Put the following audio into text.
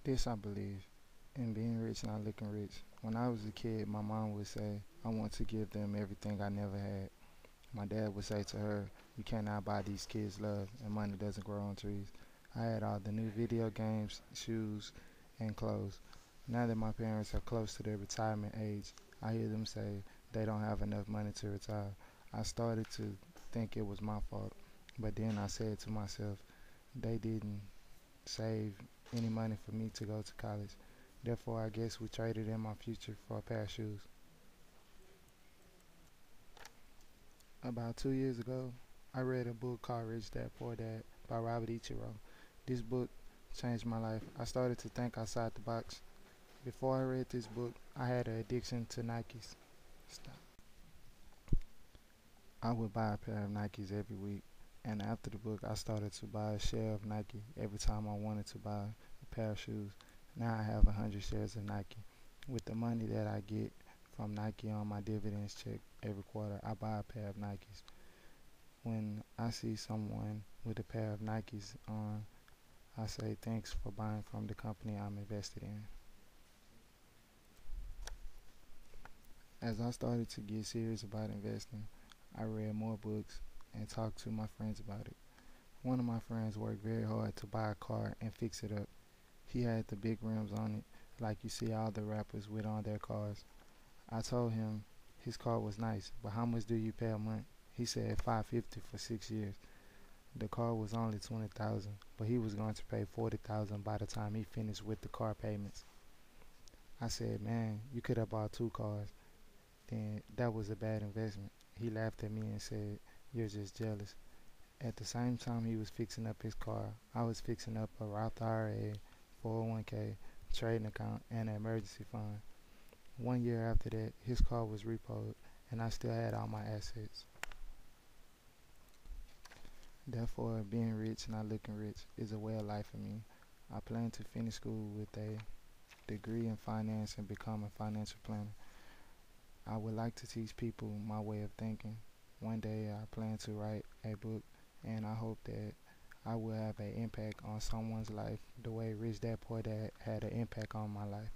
This I believe in being rich, not looking rich. When I was a kid, my mom would say, I want to give them everything I never had. My dad would say to her, you cannot buy these kids love, and money doesn't grow on trees. I had all the new video games, shoes, and clothes. Now that my parents are close to their retirement age, I hear them say they don't have enough money to retire. I started to think it was my fault, but then I said to myself, they didn't save any money for me to go to college. Therefore, I guess we traded in my future for a pair of shoes. About 2 years ago, I read a book called Rich Dad Poor Dad by Robert Ichiro. This book changed my life. I started to think outside the box. Before I read this book, I had an addiction to Nikes. Stop. I would buy a pair of Nikes every week, and after the book, I started to buy a share of Nike every time I wanted to buy a pair of shoes. Now I have 100 shares of Nike. With the money that I get from Nike on my dividends check every quarter, I buy a pair of Nikes. When I see someone with a pair of Nikes on, I say thanks for buying from the company I'm invested in. As I started to get serious about investing, I read more books and talked to my friends about it. One of my friends worked very hard to buy a car and fix it up. He had the big rims on it, like you see all the rappers with on their cars. I told him his car was nice, but how much do you pay a month? He said $550 for 6 years. The car was only 20,000, but he was going to pay 40,000 by the time he finished with the car payments. I said, man, you could have bought two cars. Then that was a bad investment. He laughed at me and said, you're just jealous. At the same time he was fixing up his car, I was fixing up a Roth IRA, 401k, trading account, and an emergency fund. 1 year after that, his car was repoed, and I still had all my assets. Therefore, being rich, not looking rich, is a way of life for me. I plan to finish school with a degree in finance and become a financial planner. I would like to teach people my way of thinking. One day I plan to write a book, and I hope that I will have an impact on someone's life the way Rich Dad Poor Dad had an impact on my life.